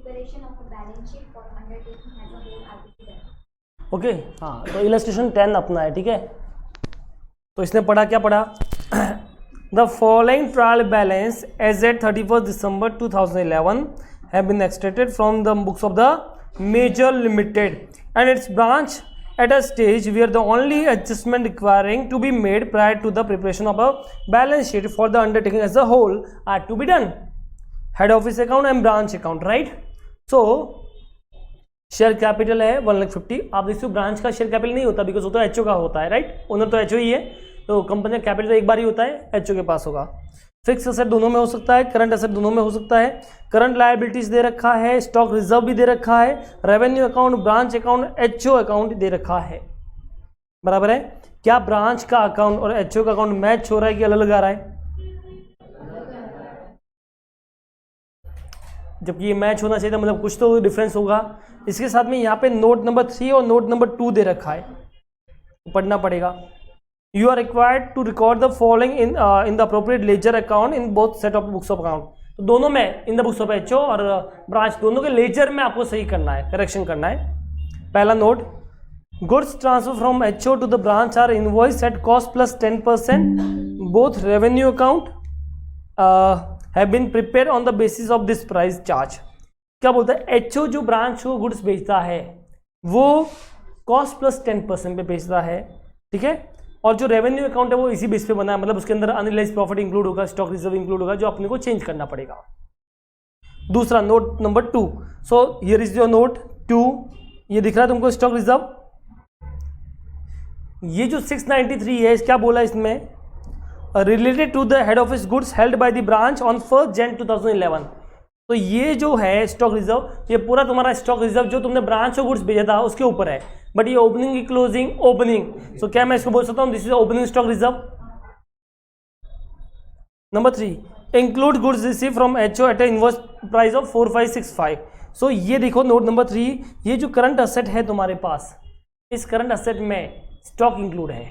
preparation of a balance sheet for undertaking as a whole are to be done. Okay हाँ, तो illustration 10 अपना है, ठीक है। तो इसने पढ़ा, क्या पढ़ा? The following trial balance as at 31 December 2011 have been extracted from the books of the major limited and its branch at a stage where the only adjustment requiring to be made prior to the preparation of a balance sheet for the undertaking as a whole are to be done. Head office account and branch account, right? So share capital है 1,50,000। आप देखिए branch का share capital नहीं होता, because वो तो HO का होता है, राइट? ओनर तो एचओ ही है, तो कंपनी का कैपिटल एक बार ही होता है, एचओ के पास होगा। फिक्स एसेट दोनों में हो सकता है, करंट एसेट दोनों में हो सकता है। करंट लायबिलिटीज दे रखा है, स्टॉक रिजर्व भी दे रखा है, revenue account, branch account, HO account दे रखा है, बराबर है। क्या ब्रांच का अकाउंट और एचओ का अकाउंट मैच हो रहा है कि अलग लगा रहा है? जबकि ये मैच होना चाहिए था, मतलब कुछ तो डिफरेंस होगा। इसके साथ में यहाँ पे नोट नंबर 3 और नोट नंबर 2 दे रखा है, पढ़ना पड़ेगा। You are required to record the following in the appropriate ledger account in both set of books of account. तो दोनों में, in the books of HO और ब्रांच, दोनों के लेजर में आपको सही करना है, करेक्शन करना है। पहला note, goods transfer from HO to the branch are invoice at cost plus 10%। Both revenue account have been prepared on the basis of this price charge. क्या बोलता है? एचओ जो ब्रांच को गुड्स बेचता है वो कॉस्ट प्लस 10% पे बेचता है, ठीक है। और जो रेवेन्यू अकाउंट है वो इसी बेस पे बना है, मतलब उसके अंदर अनरियलाइज्ड प्रॉफिट इंक्लूड होगा, स्टॉक रिजर्व इंक्लूड होगा, जो अपने को चेंज करना पड़ेगा। दूसरा note number 2, so here is your note 2, ये दिख रहा है तुमको स्टॉक रिजर्व। ये जो 693 है, क्या बोला इसमें? Related to the head office goods held by the branch on 1 January 2011। तो ये जो है स्टॉक रिजर्व, ये पूरा तुम्हारा स्टॉक रिजर्व जो तुमने ब्रांच को गुड्स भेजा था उसके ऊपर है, बट ये ओपनिंग की क्लोजिंग, ओपनिंग, सो क्या मैं इसको बोल सकता हूँ this is opening stock reserve. Number 3, include goods receive from HO at invoice price of 4565। So ये देखो नोट नंबर 3, ये जो करंट असेट है तुम्हारे पास, इस करंट असेट में स्टॉक इंक्लूड है,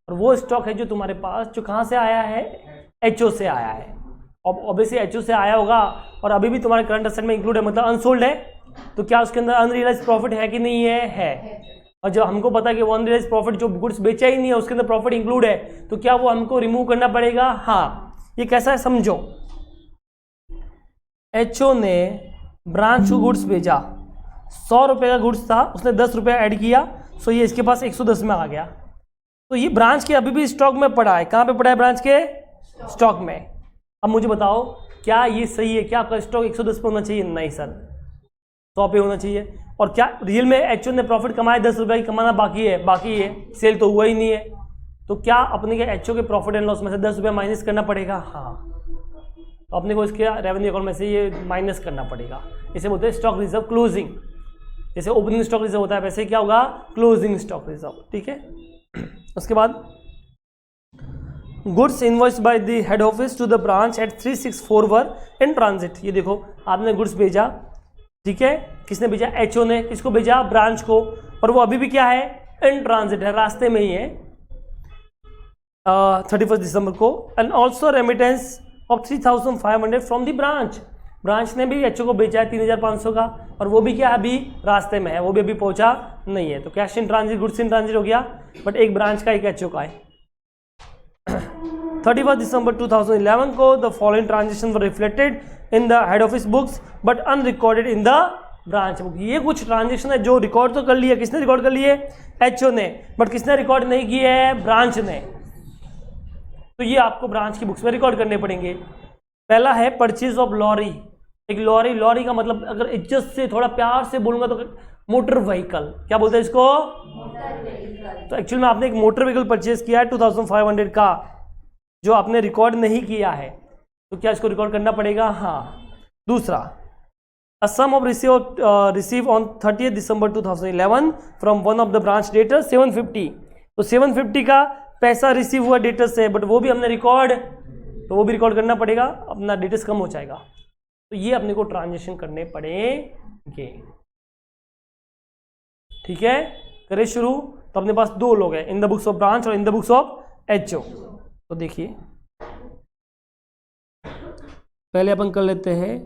और वो स्टॉक है जो तुम्हारे पास जो कहाँ से आया है? एचओ से आया है। ऑब्वियसली एचओ से आया होगा और अभी भी तुम्हारे करंट असेट में इंक्लूड है, मतलब अनसोल्ड है, तो क्या उसके अंदर अनरियलाइज्ड प्रॉफिट है कि नहीं है? है। और जब हमको पता है कि वो अनरियलाइज्ड प्रॉफिट जो गुड्स बेचा ही नहीं है उसके अंदर प्रॉफिट इंक्लूड है, तो क्या वो हमको रिमूव करना पड़ेगा? हाँ। ये कैसा है समझो, एचओ ने ब्रांच को गुड्स भेजा, 100 रुपए का गुड्स था, उसने 10 रुपये ऐड किया, सो ये इसके पास 110 में आ गया। तो ये ब्रांच के अभी भी स्टॉक में पड़ा है। कहाँ पे पड़ा है? ब्रांच के स्टॉक में। अब मुझे बताओ क्या ये सही है? क्या आपका स्टॉक 110 पे होना चाहिए? नहीं सर, 100 पे होना चाहिए। और क्या रियल में एचओ ने प्रॉफिट कमाया 10 रुपये की कमाना बाकी है? बाकी है, सेल तो हुआ ही नहीं है। तो क्या अपने के एचओ के प्रॉफिट एंड लॉस में से 10 रुपये माइनस करना पड़ेगा? हाँ। तो अपने को इसके रेवेन्यू अकाउंट में से ये माइनस करना पड़ेगा। इसे बोलते हैं स्टॉक रिजर्व क्लोजिंग। जैसे ओपनिंग स्टॉक रिजर्व होता है वैसे क्या होगा? क्लोजिंग स्टॉक रिजर्व, ठीक है। उसके बाद goods invoice by the head office to the branch at 3641 in transit. ये देखो आपने गुड्स भेजा, ठीक है, किसने भेजा? एचओ ने। किसको भेजा? ब्रांच को। और वो अभी भी क्या है? इन ट्रांजिट है, रास्ते में ही है 31 दिसंबर को। And also remittance of 3500 from the branch. Branch ने भी एचओ को भेजा है 3500 का, और वो भी क्या अभी रास्ते में है, वो भी अभी पहुंचा नहीं है। तो cash in transit, goods in transit हो गया, बट एक ब्रांच का एक एचओ का है। 31 दिसंबर 2011 को the following transaction were reflected in the head office books but unrecorded in the branch book. ये कुछ ट्रांजेक्शन है जो रिकॉर्ड तो कर लिए, किसने रिकॉर्ड कर लिए? एचओ ने, बट किसने रिकॉर्ड नहीं किए है? ब्रांच ने। तो ये आपको ब्रांच की बुक्स में रिकॉर्ड करने पड़ेंगे। पहला है परचेज ऑफ लॉरी। एक लॉरी, लॉरी का मतलब अगर इज्जत से थोड़ा प्यार से बोलूंगा तो मोटर व्हीकल। क्या बोलते हैं इसको? तो एक्चुअल में आपने एक मोटर व्हीकल परचेज किया है 2500 का, जो आपने रिकॉर्ड नहीं किया है, तो क्या इसको रिकॉर्ड करना पड़ेगा? हाँ। दूसरा, a sum of receive on 30 December 2011 from one of the branch debtor 750। तो 750 का पैसा रिसीव हुआ डेटर से, बट वो भी हमने रिकॉर्ड, तो वो भी रिकॉर्ड करना पड़ेगा, अपना डेटर्स कम हो जाएगा। तो ये अपने को ट्रांजेक्शन करने पड़ेंगे, ठीक है। करें शुरू। तो अपने पास दो लोग हैं, in the books of branch और in the books of HO. तो देखिए पहले अपन कर लेते हैं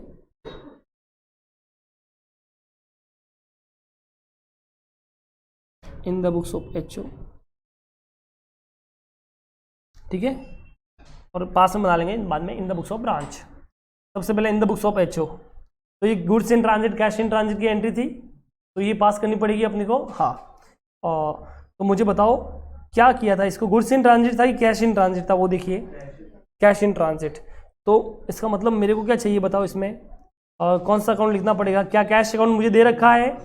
in the books of H O, ठीक है, और पास में बना लेंगे बाद में in the books of branch. सबसे पहले in the books of H O, तो ये goods in transit cash in transit की एंट्री थी, तो ये पास करनी पड़ेगी अपने को। हाँ, और तो मुझे बताओ क्या किया था इसको, गुड्स इन ट्रांजिट था कि कैश इन ट्रांजिट था, वो देखिए कैश इन ट्रांजिट। तो इसका मतलब मेरे को क्या चाहिए बताओ इसमें, कौन सा अकाउंट लिखना पड़ेगा, क्या कैश अकाउंट मुझे दे रखा है,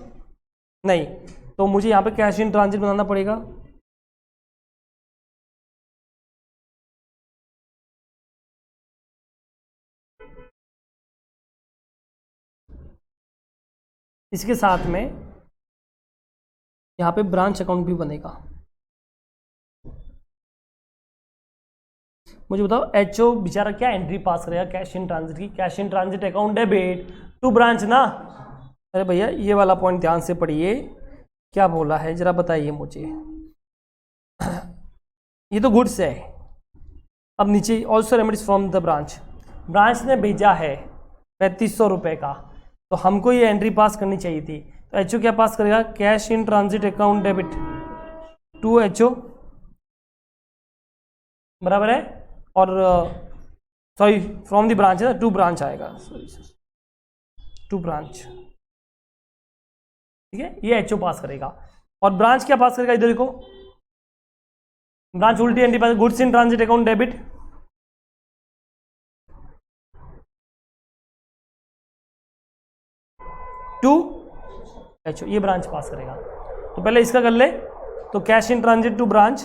नहीं, तो मुझे यहाँ पे कैश इन ट्रांजिट बनाना पड़ेगा। इसके साथ में यहाँ पे ब्रांच अकाउंट भी बनेगा। मुझे बताओ एच ओ बेचारा क्या एंट्री पास करेगा कैश इन ट्रांजिट की, cash in transit account debit to branch ना। अरे भैया ये वाला पॉइंट ध्यान से पढ़िए, क्या बोला है जरा बताइए मुझे। ये तो गुड्स है, अब नीचे also remits from the branch, branch ने भेजा है 3500 रुपये का, तो हमको ये एंट्री पास करनी चाहिए थी। तो एच ओ क्या पास करेगा, cash in transit account debit to H O, बराबर है, और सॉरी फ्रॉम द ब्रांच है, टू ब्रांच आएगा, टू ब्रांच, ठीक है, ये एच ओ पास करेगा। और ब्रांच क्या पास करेगा, इधर देखो, ब्रांच उल्टी entry pass, goods in transit account debit to H O, ये ब्रांच पास करेगा। तो पहले इसका कर ले, तो cash in transit to branch,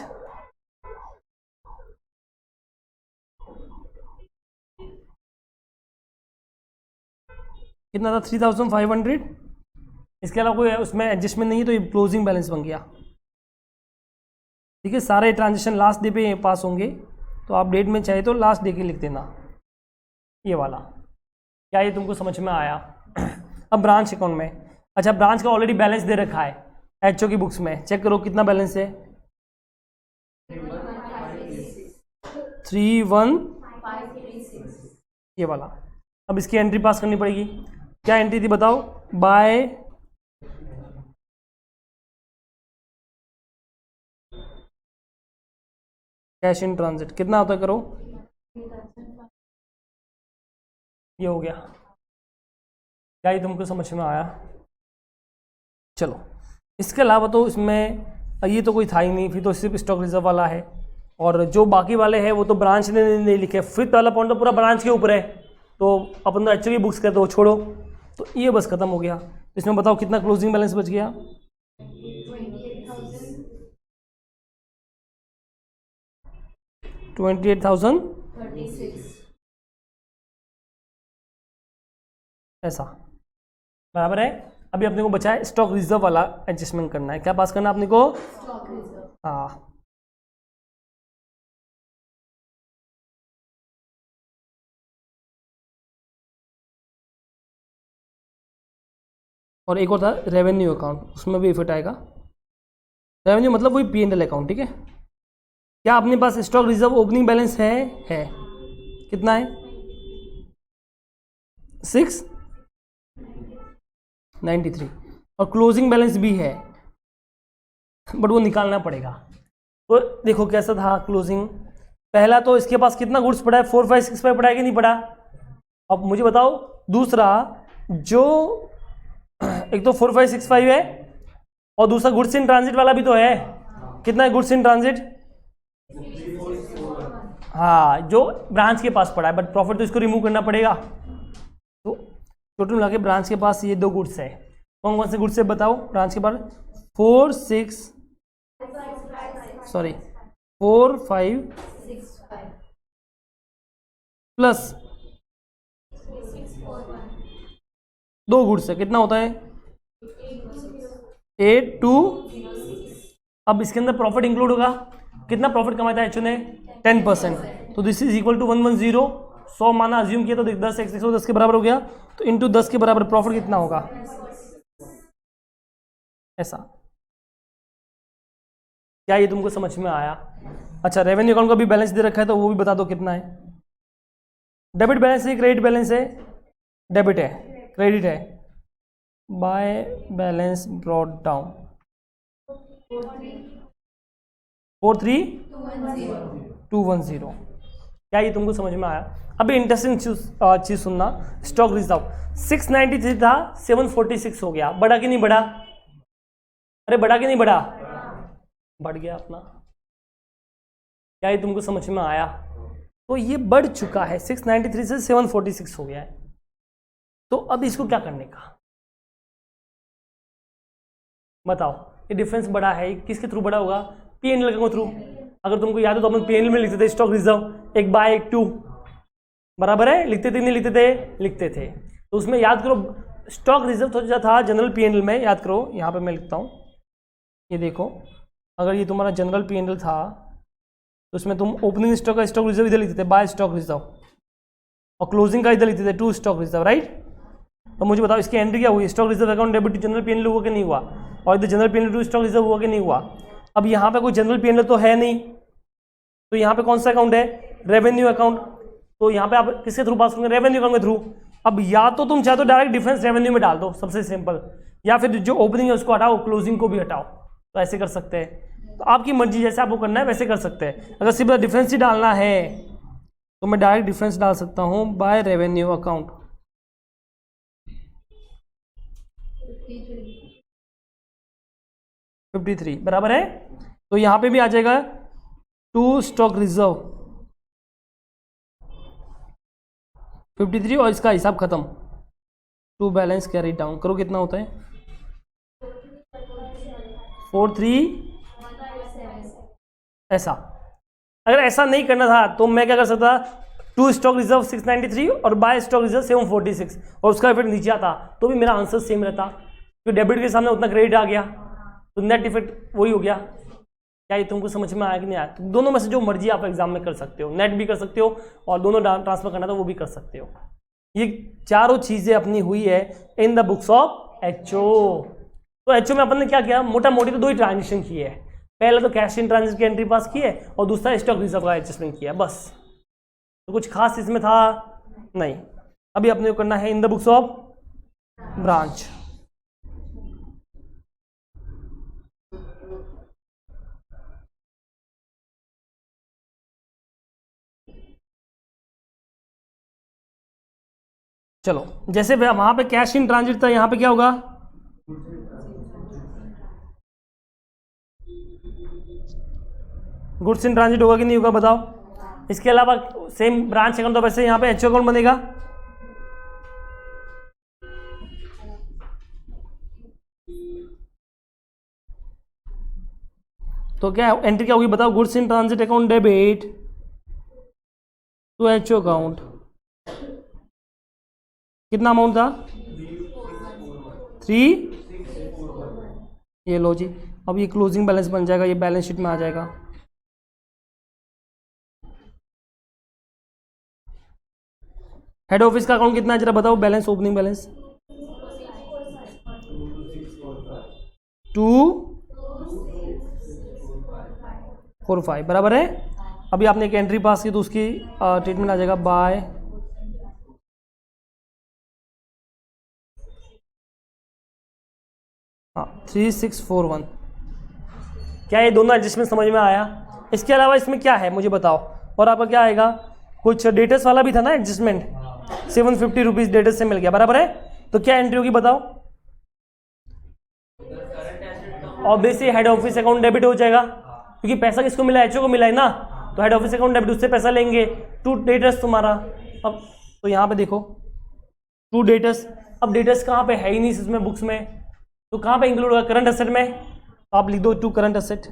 कितना था 3500, इसके अलावा कोई उसमें एडजस्टमेंट नहीं है, तो ये क्लोजिंग बैलेंस बन गया, ठीक है। सारे ट्रांजेक्शन लास्ट डे पे पास होंगे, तो आप डेट में चाहे तो लास्ट डे के लिख देना, ये वाला। क्या ये तुमको समझ में आया? अब ब्रांच अकाउंट में, अच्छा ब्रांच का ऑलरेडी बैलेंस दे रखा है एचओ की बुक्स में, चेक करो कितना बैलेंस है, 3156, ये वाला। अब इसकी एंट्री पास करनी पड़ेगी, क्या एंट्री थी बताओ, बाय कैश इन ट्रांजिट, कितना होता है करो, ये हो गया। क्या ये तुमको समझ में आया? चलो, इसके अलावा तो इसमें ये तो कोई था ही नहीं, फिर तो सिर्फ स्टॉक रिजर्व वाला है, और जो बाकी वाले हैं वो तो ब्रांच ने नहीं लिखे। फिफ्थ वाला पॉइंट तो पूरा ब्रांच के ऊपर है, तो अपन तो एक्चुअली बुक्स करते हो, छोड़ो, तो ये बस खत्म हो गया। इसमें बताओ कितना क्लोजिंग बैलेंस बच गया, 28,036, ऐसा, बराबर है। अभी अपने को बचा है स्टॉक रिजर्व वाला एडजस्टमेंट करना है, क्या पास करना है अपने को, स्टॉक रिजर्व। हाँ, और एक और था रेवेन्यू अकाउंट, उसमें भी इफेक्ट आएगा। रेवेन्यू मतलब वही P&L अकाउंट, ठीक है। क्या अपने पास स्टॉक रिजर्व ओपनिंग बैलेंस है कितना है, 693, और क्लोजिंग बैलेंस भी है, बट वो निकालना पड़ेगा। तो देखो कैसा था क्लोजिंग, पहला तो इसके पास कितना गुड्स पड़ा है, 4565 पड़ा है कि नहीं पड़ा। अब मुझे बताओ दूसरा, जो एक तो 4565 है, और दूसरा गुड्स इन ट्रांजिट वाला भी तो है, कितना है गुड्स इन ट्रांजिट, हाँ, जो ब्रांच के पास पड़ा है, बट प्रॉफिट तो इसको रिमूव करना पड़ेगा। तो टोटल मिला के ब्रांच के पास ये दो गुड्स है, कौन कौन से गुड्स है बताओ ब्रांच के पास, 4565 प्लस 2 गुड्स है, कितना होता है 82। अब इसके अंदर प्रॉफिट इंक्लूड होगा, कितना प्रॉफिट कमाता है एचओ ने, 10%, तो दिस इज इक्वल टू 110, 100 माना अज्यूम किया, तो 10 110 के बराबर हो गया, तो इंटू 10 के बराबर प्रॉफिट कितना होगा, ऐसा। क्या ये तुमको समझ में आया? अच्छा, रेवेन्यू अकाउंट का भी बैलेंस दे रखा है, तो वो भी बता दो कितना है। डेबिट बैलेंस है, क्रेडिट बैलेंस है, डेबिट है, क्रेडिट है, बाय बैलेंस ब्रॉट डाउन, 43210। क्या ये तुमको समझ में आया? अभी इंटरेस्टिंग चीज सुनना, स्टॉक रिजर्व 693 था, 746 हो गया, बढ़ा कि नहीं बढ़ा? अरे बढ़ा कि नहीं बढ़ा? बढ़ गया अपना। क्या ये तुमको समझ में आया? तो ये बढ़ चुका है, 693 से 746 हो गया है। तो अब इसको क्या करने का बताओ? ये डिफरेंस बढ़ा है, किसके थ्रू बढ़ा होगा? पीएनएल के थ्रू। अगर तुमको याद हो तो अपन पीएनएल में लिखते थे स्टॉक रिजर्व 1 बाय 1 2, बराबर है? लिखते थे नहीं लिखते थे? लिखते थे। तो उसमें याद करो स्टॉक रिजर्व तो था जनरल पीएनएल में, याद करो यहाँ पे मैं लिखता हूँ, ये देखो, अगर ये तुम्हारा जनरल पीएनएल था तो उसमें तुम ओपनिंग स्टॉक का स्टॉक रिजर्व इधर लिखते थे बाय स्टॉक रिजर्व, और क्लोजिंग का इधर लिखते थे टू स्टॉक रिजर्व, राइट? तो मुझे बताओ इसकी एंट्री क्या हुई? Stock reserve account debit to general PNL हुआ कि नहीं हुआ? और इधर general PNL to stock reserve हुआ कि नहीं हुआ? अब यहाँ पे कोई जनरल पीएनएल तो है नहीं, तो यहाँ पे कौन सा अकाउंट है? Revenue account. तो यहाँ पे आप किसके थ्रू पास करोगे? रेवेन्यू अकाउंट के थ्रू। अब या तो तुम चाहे तो डायरेक्ट डिफरेंस रेवेन्यू में डाल दो, सबसे सिंपल, या फिर जो ओपनिंग है उसको हटाओ, क्लोजिंग को भी हटाओ, तो ऐसे कर सकते हैं। तो आपकी मर्जी, जैसे आपको करना है वैसे कर सकते हैं। अगर सिर्फ डिफरेंस ही डालना है तो मैं डायरेक्ट डिफरेंस डाल सकता हूँ बाय रेवेन्यू अकाउंट। 53 बराबर है। तो यहाँ पे भी आ जाएगा टू स्टॉक रिजर्व 53, और इसका हिसाब खत्म। टू बैलेंस कैरी डाउन करो, कितना होता है? 43। ऐसा अगर ऐसा नहीं करना था तो मैं क्या कर सकता? टू स्टॉक रिजर्व 693 और बाय स्टॉक रिजर्व 746, और उसका इफेक्ट नीचे आता तो भी मेरा आंसर सेम रहता, क्योंकि डेबिट के सामने उतना क्रेडिट आ गया, तो नेट इफेक्ट वही हो गया। क्या ये तुमको समझ में आया कि नहीं आया? तो दोनों में से जो मर्जी आप एग्जाम में कर सकते हो, नेट भी कर सकते हो और दोनों ट्रांसफर करना तो वो भी कर सकते हो। ये चारों चीजें अपनी हुई है इन द बुक्स ऑफ एचओ। तो एचओ में अपन ने क्या किया? मोटा मोटी तो दो ही ट्रांजेक्शन की है, पहले तो कैश इन ट्रांजेक्शन की एंट्री पास की है और दूसरा स्टॉक रिजर्व का एडजस्टमेंट किया, बस। तो कुछ खास इसमें था नहीं। अभी अपने को करना है इन द बुक्स ऑफ ब्रांच। चलो, जैसे वहां पे कैश इन ट्रांजिट था, यहां पे क्या होगा? गुड्स इन ट्रांजिट होगा कि नहीं होगा बताओ? इसके अलावा सेम ब्रांच अकाउंट तो वैसे यहाँ पे एचओ अकाउंट बनेगा। तो क्या एंट्री क्या होगी बताओ? Goods in transit account debit to HO account. कितना अमाउंट था? 3। ये लो जी, अब ये क्लोजिंग बैलेंस बन जाएगा, ये बैलेंस शीट में आ जाएगा। हेड ऑफिस का अकाउंट कितना है जरा बताओ? बैलेंस, ओपनिंग बैलेंस 245 बराबर है। अभी आपने एक एंट्री पास की तो उसकी ट्रीटमेंट आ जाएगा बाय हाँ 3641। क्या ये दोनों एडजस्टमेंट समझ में आया? इसके अलावा इसमें क्या है मुझे बताओ? और आपका क्या आएगा? कुछ डेटस वाला भी था ना एडजस्टमेंट, 750 रुपीज डेटस से मिल गया, बराबर है। तो क्या एंट्री होगी बताओ? Obviously head office account debit हो जाएगा, क्योंकि पैसा किसको मिला? एचओ को मिला है ना, तो हेड ऑफिस अकाउंट डेबिट, उससे पैसा लेंगे। टू डेटस तुम्हारा, अब तो यहाँ पे देखो टू डेटस। अब डेटस कहाँ पे है ही नहीं इसमें बुक्स में, तो कहाँ पे इंक्लूड होगा? करंट असेट में। तो आप लिख दो टू करंट असेट।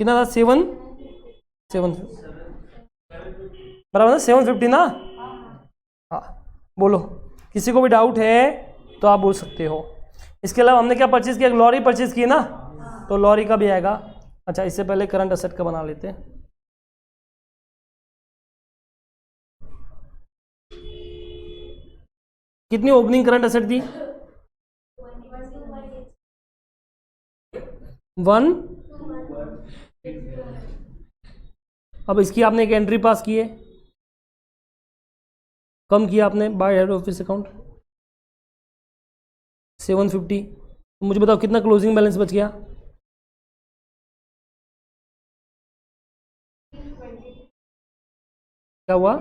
कितना था? 7 बराबर ना? 750 ना? हाँ बोलो, किसी को भी डाउट है तो आप बोल सकते हो। इसके अलावा हमने क्या परचेज किया? लॉरी परचेज की ना, तो लॉरी का भी आएगा। अच्छा, इससे पहले करंट असेट का बना लेते हैं। कितनी ओपनिंग करंट असेट थी? 1। अब इसकी आपने एक एंट्री पास की है, कम किया आपने बाय हेड ऑफिस अकाउंट 750। तो मुझे बताओ कितना क्लोजिंग बैलेंस बच गया? क्या हुआ?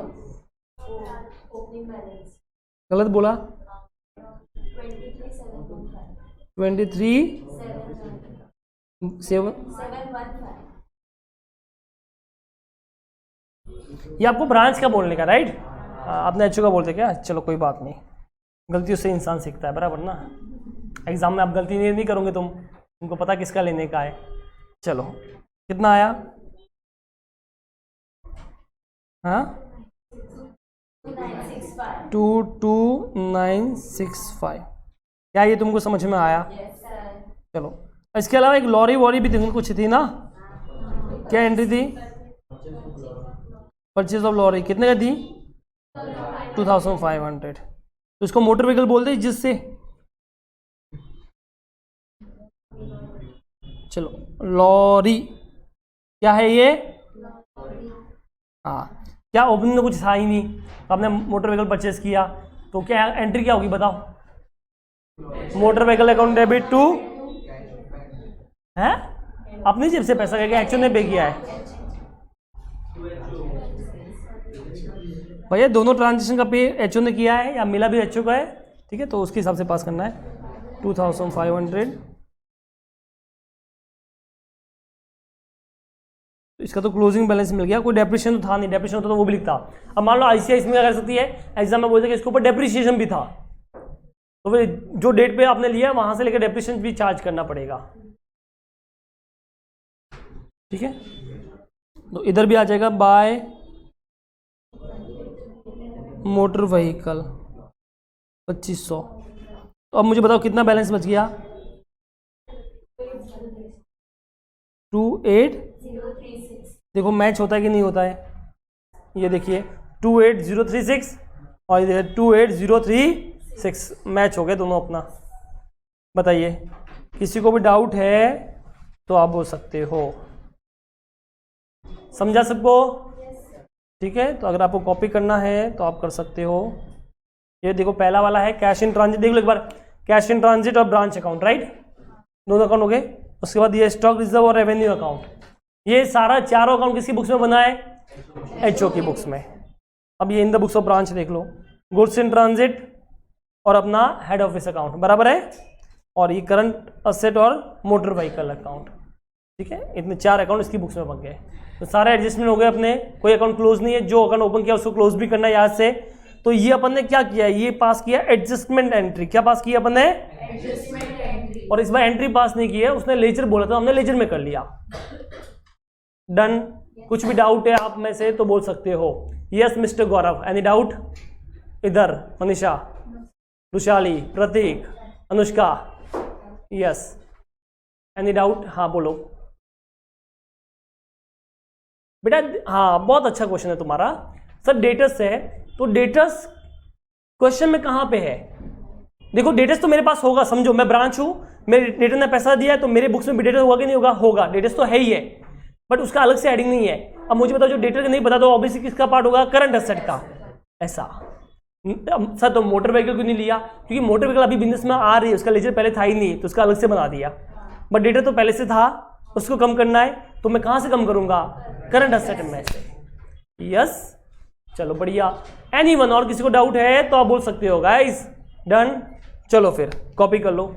ओपनिंग बैलेंस गलत बोला। 23,715 7 715 ये आपको ब्रांच का बोलने का, राइट? आपने एचओ का बोलते क्या? चलो कोई बात नहीं, गलतियों से इंसान सीखता है, बराबर ना। एग्जाम में आप गलती नहीं करोगे, तुमको पता किसका लेने का है। चलो कितना आया? हाँ 22965। क्या ये तुमको समझ में आया? चलो इसके अलावा एक लॉरी वॉरी भी तुमको कुछ थी ना? क्या एंट्री थी? परचेज ऑफ लॉरी कितने का दी? 2500। तो इसको मोटर व्हीकल बोलते हैं जिससे, चलो लॉरी क्या है ये? हाँ, क्या ओपनिंग में कुछ था ही नहीं, तो आपने मोटर व्हीकल परचेज किया, तो क्या एंट्री क्या होगी बताओ? Motor vehicle account debit to है अपनी जेब से पैसा क्या एक्चुअल ने पे किया है भैया, दोनों ट्रांजेक्शन का पे एचओ ने किया है या मिला भी एचओ का है, ठीक है, तो उसके हिसाब से पास करना है 2500। इसका तो क्लोजिंग बैलेंस मिल गया, कोई डेप्रिसिएशन तो था नहीं, डेप्रिसिएशन होता तो वो भी लिखता। अब मान लो आईसीआई इसमें क्या कर सकती है, एग्जाम में बोलते कि इसके ऊपर डेप्रिसिएशन भी था, तो फिर जो डेट पे आपने लिया वहां से लेकर डेप्रिसिएशन भी चार्ज करना पड़ेगा, ठीक है। तो इधर भी आ जाएगा बाय मोटर व्हीकल 2500। तो अब मुझे बताओ कितना बैलेंस बच गया? 28036। देखो मैच होता है कि नहीं होता है, ये देखिए 28036 और ये 28036 मैच हो गए दोनों अपना। बताइए किसी को भी डाउट है तो आप बोल सकते हो, समझा सबको? ठीक है, तो अगर आपको कॉपी करना है तो आप कर सकते हो। ये देखो पहला वाला है कैश इन ट्रांजिट, देख लो एक बार, कैश इन ट्रांजिट और ब्रांच अकाउंट, राइट, दोनों अकाउंट हो गए। उसके बाद ये स्टॉक रिजर्व और रेवेन्यू अकाउंट, ये सारा चारों अकाउंट किसकी बुक्स में बना है? एचओ की बुक्स में। अब ये इन द बुक्स ऑफ ब्रांच देख लो, गुड्स इन ट्रांजिट और अपना हेड ऑफिस अकाउंट, बराबर है, और ये करंट असेट और मोटर व्हीकल अकाउंट, ठीक है, इतने चार अकाउंट इसकी बुक्स में बन गए। तो सारे एडजस्टमेंट हो गए अपने, कोई अकाउंट क्लोज नहीं है, जो अकाउंट ओपन किया उसको क्लोज भी करना है याद से। तो ये अपन ने क्या किया, ये पास किया एडजस्टमेंट एंट्री। क्या पास किया अपन ने? Adjustment entry. और इस बार एंट्री पास नहीं की है, उसने लेजर बोला था, हमने लेजर में कर लिया, डन। कुछ भी डाउट है आप में से तो बोल सकते हो। यस मिस्टर गौरव, एनी डाउट? इधर मनीषा, रुशाली, प्रतीक, अनुष्का, यस, एनी डाउट? हाँ बोलो बेटा। हाँ बहुत अच्छा क्वेश्चन है तुम्हारा सर। डेटस है तो डेटस क्वेश्चन में कहां पे है? देखो डेटस तो मेरे पास होगा, समझो मैं ब्रांच हूं, मेरे डेटर ने पैसा दिया है तो मेरे बुक्स में भी डेटस होगा कि नहीं होगा? होगा, डेटस तो है ही है, बट उसका अलग से हेडिंग नहीं है। अब मुझे बताओ जो डेटर नहीं बता दो ऑब्वियसली किसका पार्ट होगा? करंट एसेट का। ऐसा सर तो मोटर व्हीकल क्यों नहीं लिया? क्योंकि मोटर व्हीकल अभी बिजनेस में आ रही है, उसका लेजर पहले था ही नहीं, तो उसका अलग से बना दिया। बट डेटर तो पहले से था, उसको कम करना है, तो मैं कहां से कम करूंगा? करंट एसेट में से। यस, चलो बढ़िया। एनीवन और किसी को डाउट है तो आप बोल सकते हो गाइस। डन, चलो फिर कॉपी कर लो।